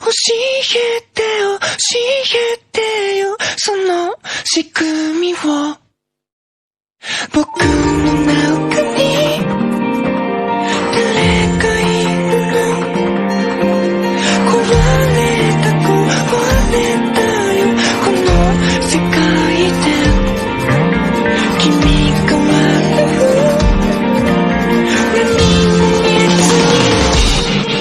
教えてよ教えてよその仕組みを僕の中に誰かいるの壊れたよこの世界で君が笑う何も見えずに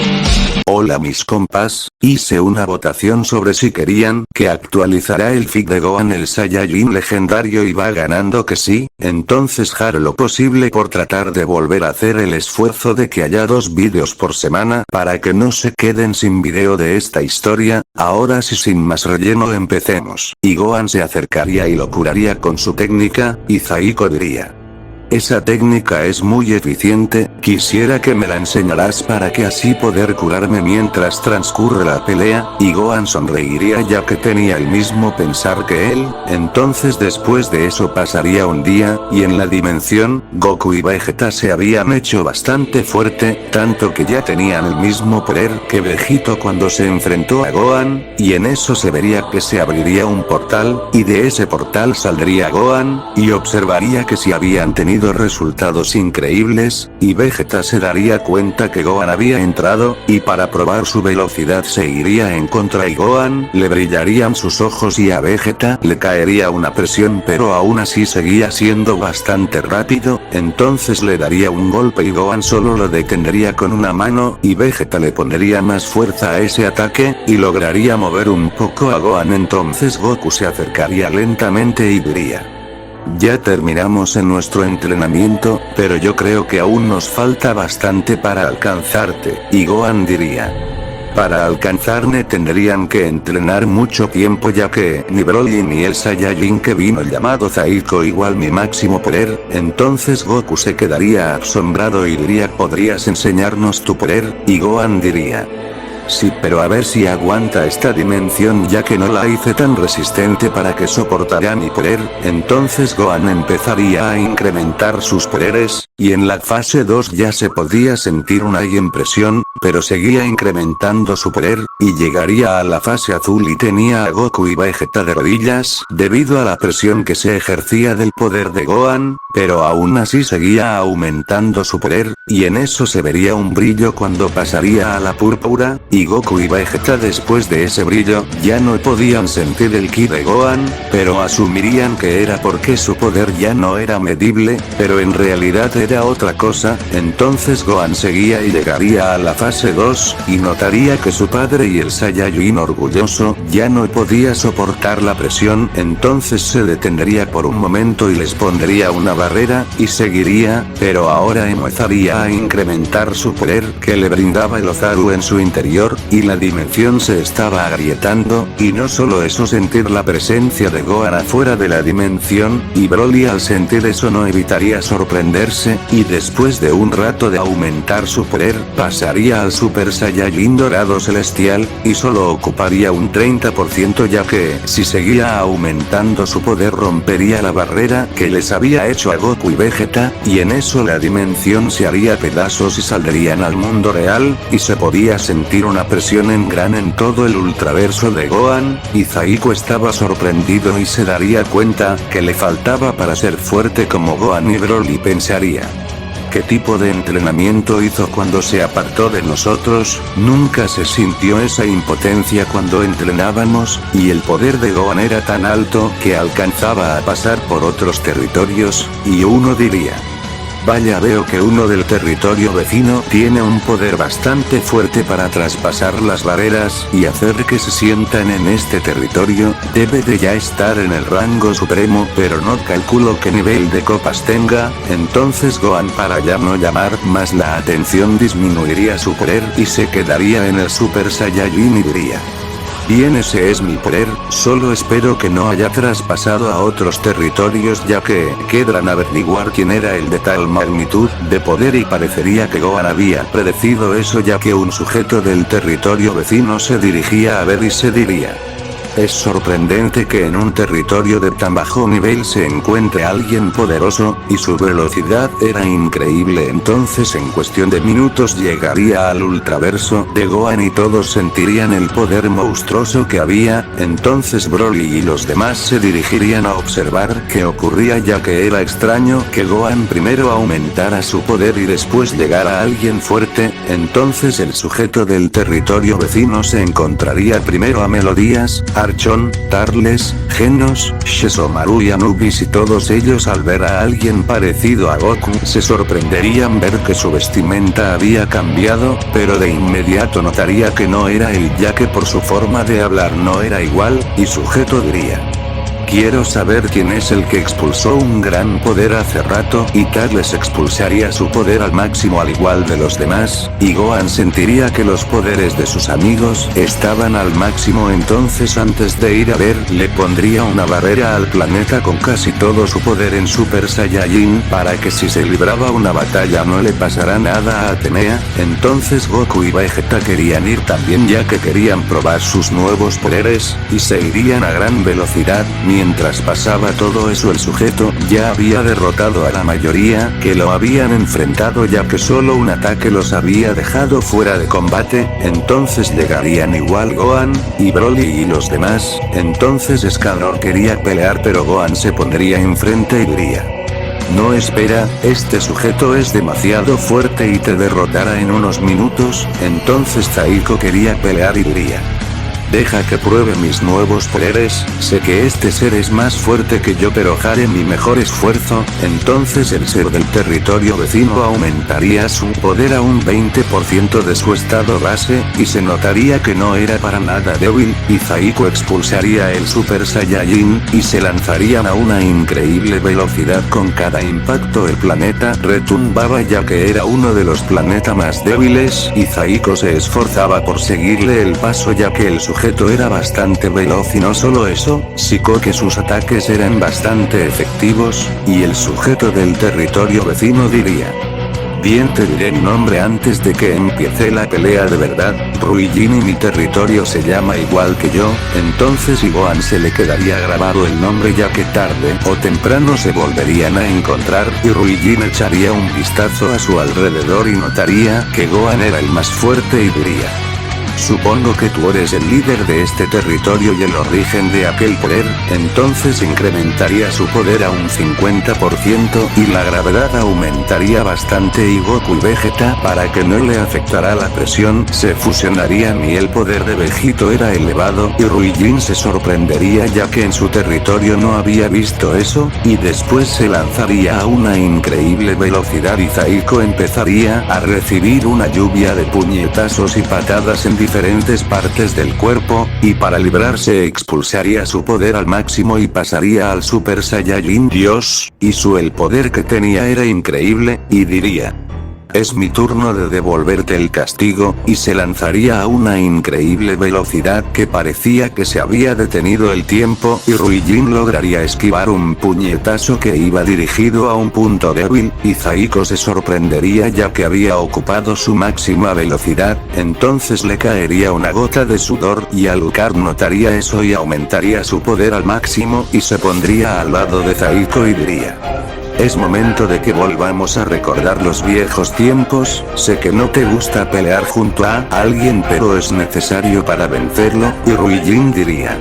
Hola mis compas, hice una votación sobre si querían que actualizara el feed de Gohan el Saiyajin legendario y va ganando que sí, entonces haré lo posible por tratar de volver a hacer el esfuerzo de que haya 2 vídeos por semana para que no se queden sin video de esta historia. Ahora sí, sin más relleno, empecemos. Y Gohan se acercaría y lo curaría con su técnica, y Zaiko diría: esa técnica es muy eficiente, quisiera que me la enseñarás para que así poder curarme mientras transcurre la pelea, y Gohan sonreiría ya que tenía el mismo pensar que él. Entonces después de eso pasaría un día, y en la dimensión, Goku y Vegeta se habían hecho bastante fuerte, tanto que ya tenían el mismo poder que Vegito cuando se enfrentó a Gohan, y en eso se vería que se abriría un portal, y de ese portal saldría Gohan, y observaría que si habían tenido resultados increíbles, y Vegeta se daría cuenta que Gohan había entrado, y para probar su velocidad se iría en contra y Gohan le brillarían sus ojos y a Vegeta le caería una presión, pero aún así seguía siendo bastante rápido, entonces le daría un golpe y Gohan solo lo detendría con una mano, y Vegeta le pondría más fuerza a ese ataque, y lograría mover un poco a Gohan. Entonces Goku se acercaría lentamente y diría: ya terminamos en nuestro entrenamiento, pero yo creo que aún nos falta bastante para alcanzarte, y Gohan diría: para alcanzarme tendrían que entrenar mucho tiempo ya que ni Broly ni el Saiyajin que vino llamado Zaiko igual mi máximo poder. Entonces Goku se quedaría asombrado y diría: ¿podrías enseñarnos tu poder? Y Gohan diría: sí, pero a ver si aguanta esta dimensión ya que no la hice tan resistente para que soportara mi poder. Entonces Gohan empezaría a incrementar sus poderes, y en la fase 2 ya se podía sentir una impresión, pero seguía incrementando su poder, y llegaría a la fase azul y tenía a Goku y Vegeta de rodillas debido a la presión que se ejercía del poder de Gohan, pero aún así seguía aumentando su poder, y en eso se vería un brillo cuando pasaría a la púrpura, y Goku y Vegeta después de ese brillo ya no podían sentir el ki de Gohan, pero asumirían que era porque su poder ya no era medible, pero en realidad era otra cosa. Entonces Gohan seguía y llegaría a la fase 2, y notaría que su padre y el Saiyajin orgulloso ya no podía soportar la presión, entonces se detendría por un momento y les pondría una barrera, y seguiría, pero ahora empezaría a incrementar su poder que le brindaba el Ozaru en su interior, y la dimensión se estaba agrietando, y no solo eso, sentir la presencia de Gohan afuera de la dimensión, y Broly al sentir eso no evitaría sorprenderse, y después de un rato de aumentar su poder, pasaría al Super Saiyajin dorado celestial, y solo ocuparía un 30% ya que, si seguía aumentando su poder rompería la barrera que les había hecho a Goku y Vegeta, y en eso la dimensión se haría pedazos y saldrían al mundo real, y se podía sentir una presión en todo el ultraverso de Gohan, y Zaiko estaba sorprendido y se daría cuenta que le faltaba para ser fuerte como Gohan, y Broly pensaría: ¿qué tipo de entrenamiento hizo cuando se apartó de nosotros? Nunca se sintió esa impotencia cuando entrenábamos, y el poder de Gohan era tan alto que alcanzaba a pasar por otros territorios, y uno diría: vaya, veo que uno del territorio vecino tiene un poder bastante fuerte para traspasar las barreras y hacer que se sientan en este territorio, debe de ya estar en el rango supremo, pero no calculo qué nivel de copas tenga. Entonces Gohan, para ya no llamar más la atención, disminuiría su poder y se quedaría en el Super Saiyajin y diría: bien, ese es mi poder, solo espero que no haya traspasado a otros territorios ya que quedan averiguar quién era el de tal magnitud de poder, y parecería que Gohan había predecido eso ya que un sujeto del territorio vecino se dirigía a ver y se diría: es sorprendente que en un territorio de tan bajo nivel se encuentre alguien poderoso, y su velocidad era increíble. Entonces en cuestión de minutos llegaría al ultraverso de Gohan y todos sentirían el poder monstruoso que había. Entonces Broly y los demás se dirigirían a observar qué ocurría, ya que era extraño que Gohan primero aumentara su poder y después llegara alguien fuerte. Entonces el sujeto del territorio vecino se encontraría primero a Melodías, Archon, Tarles, Genos, Shesomaru y Anubis, y todos ellos al ver a alguien parecido a Goku se sorprenderían ver que su vestimenta había cambiado, pero de inmediato notaría que no era él, ya que por su forma de hablar no era igual, y sujeto diría: quiero saber quién es el que expulsó un gran poder hace rato, y Tarles expulsaría su poder al máximo al igual de los demás, y Gohan sentiría que los poderes de sus amigos estaban al máximo. Entonces antes de ir a ver, le pondría una barrera al planeta con casi todo su poder en Super Saiyajin, para que si se libraba una batalla no le pasará nada a Atenea. Entonces Goku y Vegeta querían ir también, ya que querían probar sus nuevos poderes, y se irían a gran velocidad. Mientras pasaba todo eso, el sujeto ya había derrotado a la mayoría que lo habían enfrentado, ya que solo un ataque los había dejado fuera de combate. Entonces llegarían igual Gohan y Broly y los demás. Entonces Escanor quería pelear, pero Gohan se pondría enfrente y diría: no, espera, este sujeto es demasiado fuerte y te derrotará en unos minutos. Entonces Zaiko quería pelear y diría: deja que pruebe mis nuevos poderes, sé que este ser es más fuerte que yo, pero haré mi mejor esfuerzo. Entonces el ser del territorio vecino aumentaría su poder a un 20% de su estado base, y se notaría que no era para nada débil, y Zaiko expulsaría el Super Saiyajin, y se lanzarían a una increíble velocidad. Con cada impacto el planeta retumbaba, ya que era uno de los planetas más débiles, y Zaiko se esforzaba por seguirle el paso, ya que el sujeto era bastante veloz. Y no solo eso, sino que sus ataques eran bastante efectivos, y el sujeto del territorio vecino diría: bien, te diré mi nombre antes de que empiece la pelea de verdad. Ruijin, y mi territorio se llama igual que yo. Entonces a Gohan se le quedaría grabado el nombre, ya que tarde o temprano se volverían a encontrar, y Ruijin echaría un vistazo a su alrededor y notaría que Gohan era el más fuerte y diría: supongo que tú eres el líder de este territorio y el origen de aquel poder. Entonces incrementaría su poder a un 50% y la gravedad aumentaría bastante, y Goku y Vegeta, para que no le afectara la presión, se fusionarían y el poder de Vegito era elevado, y Ruijin se sorprendería, ya que en su territorio no había visto eso, y después se lanzaría a una increíble velocidad y Zaiko empezaría a recibir una lluvia de puñetazos y patadas en diferentes partes del cuerpo, y para librarse expulsaría su poder al máximo y pasaría al Super Saiyajin Dios, y el poder que tenía era increíble, y diría: es mi turno de devolverte el castigo, y se lanzaría a una increíble velocidad que parecía que se había detenido el tiempo, y Ruijin lograría esquivar un puñetazo que iba dirigido a un punto débil, y Zaiko se sorprendería, ya que había ocupado su máxima velocidad. Entonces le caería una gota de sudor, y Alucard notaría eso y aumentaría su poder al máximo, y se pondría al lado de Zaiko y diría: es momento de que volvamos a recordar los viejos tiempos. Sé que no te gusta pelear junto a alguien, pero es necesario para vencerlo. Y Ruijin diría: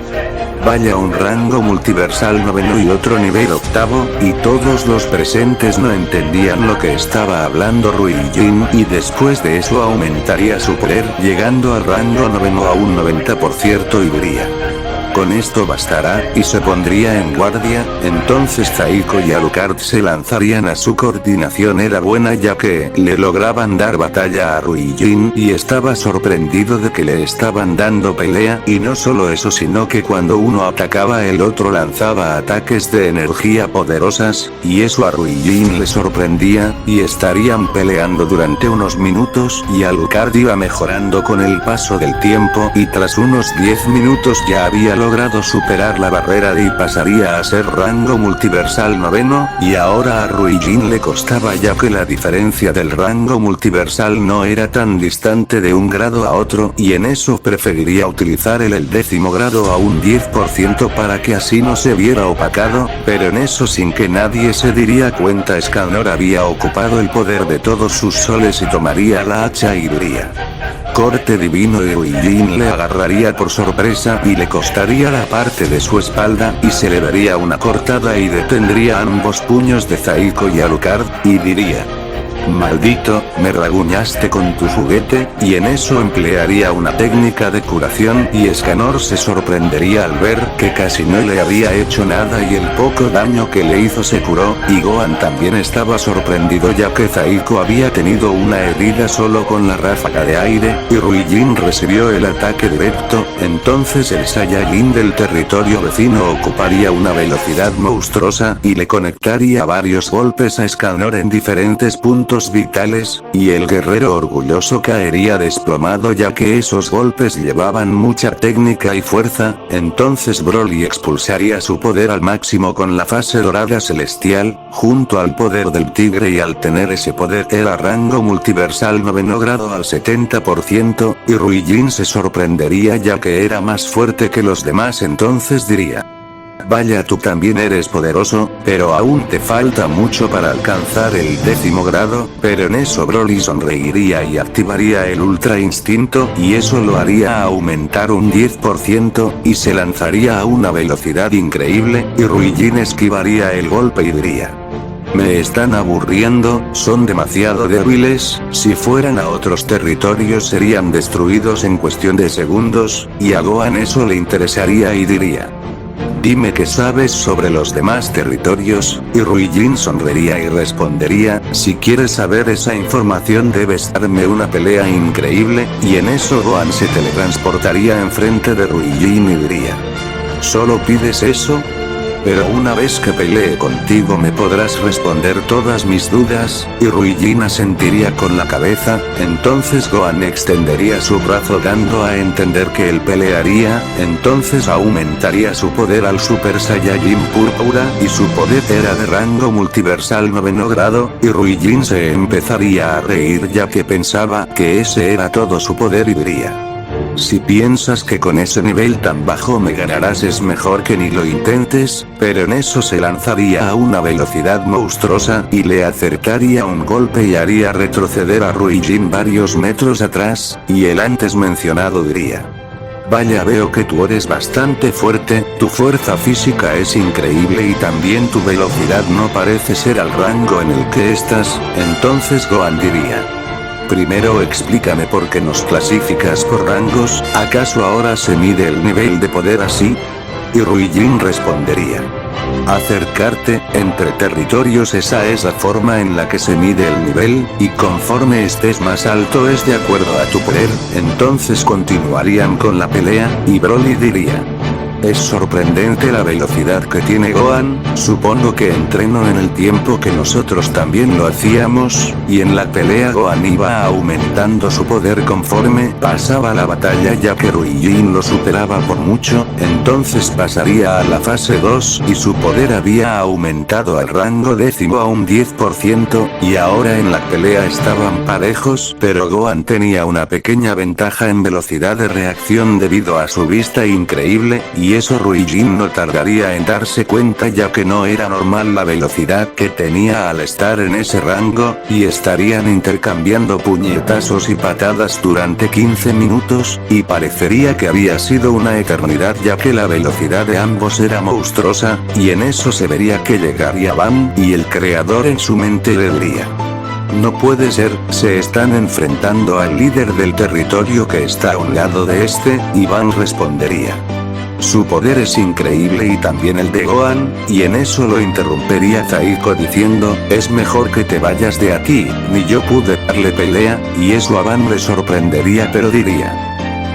vaya, un rango multiversal noveno y otro nivel octavo, y todos los presentes no entendían lo que estaba hablando Ruijin, y después de eso aumentaría su poder, llegando al rango noveno a un 90%, y diría: con esto bastará, y se pondría en guardia. Entonces Zaiko y Alucard se lanzarían a su coordinación era buena, ya que le lograban dar batalla a Ruijin, y estaba sorprendido de que le estaban dando pelea, y no solo eso, sino que cuando uno atacaba el otro lanzaba ataques de energía poderosas, y eso a Ruijin le sorprendía, y estarían peleando durante unos minutos, y Alucard iba mejorando con el paso del tiempo, y tras unos 10 minutos ya había logrado superar la barrera y pasaría a ser rango multiversal 9º, y ahora a Ruijin le costaba ya que la diferencia del rango multiversal no era tan distante de un grado a otro, y en eso preferiría utilizar el 10º grado a un 10% para que así no se viera opacado, pero en eso sin que nadie se diría cuenta Escanor había ocupado el poder de todos sus soles y tomaría la hacha y diría: corte divino, y Ruijin le agarraría por sorpresa y le costaría la parte de su espalda y se le daría una cortada y detendría ambos puños de Zaiko y Alucard, y diría: maldito, me raguñaste con tu juguete, y en eso emplearía una técnica de curación y Escanor se sorprendería al ver que casi no le había hecho nada y el poco daño que le hizo se curó, y Gohan también estaba sorprendido ya que Zaiko había tenido una herida solo con la ráfaga de aire, y Ruijin recibió el ataque directo, entonces el Saiyajin del territorio vecino ocuparía una velocidad monstruosa y le conectaría varios golpes a Escanor en diferentes puntos vitales, y el guerrero orgulloso caería desplomado ya que esos golpes llevaban mucha técnica y fuerza, entonces Broly expulsaría su poder al máximo con la fase dorada celestial, junto al poder del tigre y al tener ese poder era rango multiversal 9º grado al 70%, y Ruijin se sorprendería ya que era más fuerte que los demás entonces diría: vaya, tú también eres poderoso, pero aún te falta mucho para alcanzar el 10º grado, pero en eso Broly sonreiría y activaría el Ultra Instinto y eso lo haría aumentar un 10% y se lanzaría a una velocidad increíble, y Ruijin esquivaría el golpe y diría: me están aburriendo, son demasiado débiles, si fueran a otros territorios serían destruidos en cuestión de segundos, y a Gohan eso le interesaría y diría: dime qué sabes sobre los demás territorios, y Ruijin sonreiría y respondería: si quieres saber esa información debes darme una pelea increíble, y en eso Gohan se teletransportaría enfrente de Ruijin y diría: ¿solo pides eso? Pero una vez que pelee contigo me podrás responder todas mis dudas, y Ruijin asentiría con la cabeza, entonces Gohan extendería su brazo dando a entender que él pelearía, entonces aumentaría su poder al Super Saiyajin Púrpura y su poder era de rango multiversal 9º grado, y Ruijin se empezaría a reír ya que pensaba que ese era todo su poder y diría: si piensas que con ese nivel tan bajo me ganarás es mejor que ni lo intentes, pero en eso se lanzaría a una velocidad monstruosa y le acertaría un golpe y haría retroceder a Ruijin varios metros atrás, y el antes mencionado diría: vaya, veo que tú eres bastante fuerte, tu fuerza física es increíble y también tu velocidad no parece ser al rango en el que estás, entonces Gohan diría: primero explícame por qué nos clasificas por rangos, ¿acaso ahora se mide el nivel de poder así? Y Ruijin respondería: acercarte entre territorios, esa es la forma en la que se mide el nivel, y conforme estés más alto es de acuerdo a tu poder, entonces continuarían con la pelea, y Broly diría: es sorprendente la velocidad que tiene Gohan, supongo que entrenó en el tiempo que nosotros también lo hacíamos, y en la pelea Gohan iba aumentando su poder conforme pasaba la batalla ya que Ruijin lo superaba por mucho, entonces pasaría a la fase 2 y su poder había aumentado al rango 10º a un 10%, y ahora en la pelea estaban parejos pero Gohan tenía una pequeña ventaja en velocidad de reacción debido a su vista increíble, y eso Ruijin no tardaría en darse cuenta ya que no era normal la velocidad que tenía al estar en ese rango, y estarían intercambiando puñetazos y patadas durante 15 minutos, y parecería que había sido una eternidad ya que la velocidad de ambos era monstruosa, y en eso se vería que llegaría Van, y el creador en su mente le diría: no puede ser, se están enfrentando al líder del territorio que está a un lado de este, y Van respondería: su poder es increíble y también el de Gohan, y en eso lo interrumpería Zaiko diciendo: es mejor que te vayas de aquí, ni yo pude darle pelea, y eso a Van le sorprendería pero diría: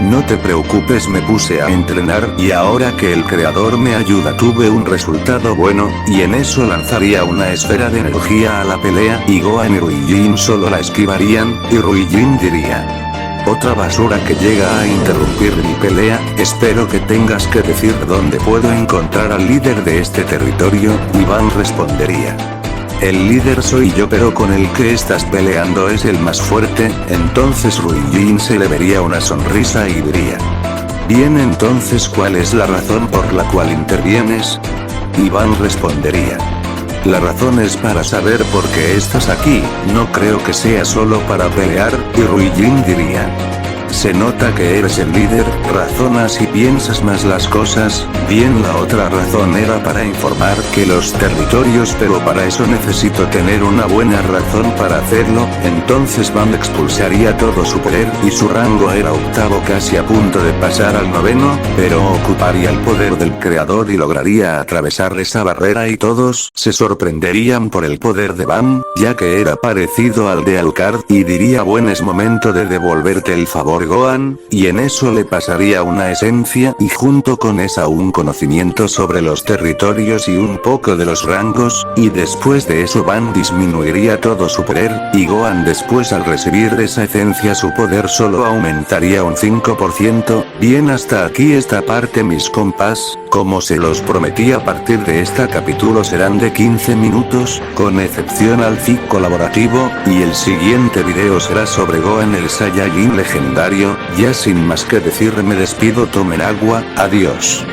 no te preocupes, me puse a entrenar y ahora que el creador me ayuda tuve un resultado bueno, y en eso lanzaría una esfera de energía a la pelea y Gohan y Ruijin solo la esquivarían, y Ruijin diría: Otra basura que llega a interrumpir mi pelea. Espero que tengas que decir dónde puedo encontrar al líder de este territorio. Iván respondería. El líder soy yo, pero con el que estás peleando es el más fuerte. Entonces Ruijin se le vería una sonrisa y diría. Bien, entonces ¿cuál es la razón por la cual intervienes? Iván respondería. La razón es para saber por qué estás aquí, no creo que sea solo para pelear. Y Ruijin diría. Se nota que eres el líder, razonas y piensas más las cosas. Bien, la otra razón era para informar que los territorios, pero para eso necesito tener una buena razón para hacerlo. Entonces Van expulsaría todo su poder y su rango era octavo, casi a punto de pasar al noveno, pero ocuparía el poder del creador y lograría atravesar esa barrera y todos se sorprenderían por el poder de Van, ya que era parecido al de Alucard, y diría bueno, es momento de devolverte el favor Gohan, y en eso le pasaría una esencia y junto con esa un conocimiento sobre los territorios y un poco de los rangos, y después de eso Van disminuiría todo su poder, y Gohan después al recibir esa esencia su poder solo aumentaría un 5%, bien hasta aquí esta parte mis compas, como se los prometí a partir de este capítulo serán de 15 minutos, con excepción al fic colaborativo, y el siguiente video será sobre Gohan el Saiyajin legendario. Ya sin más que decir me despido, tomen agua, adiós.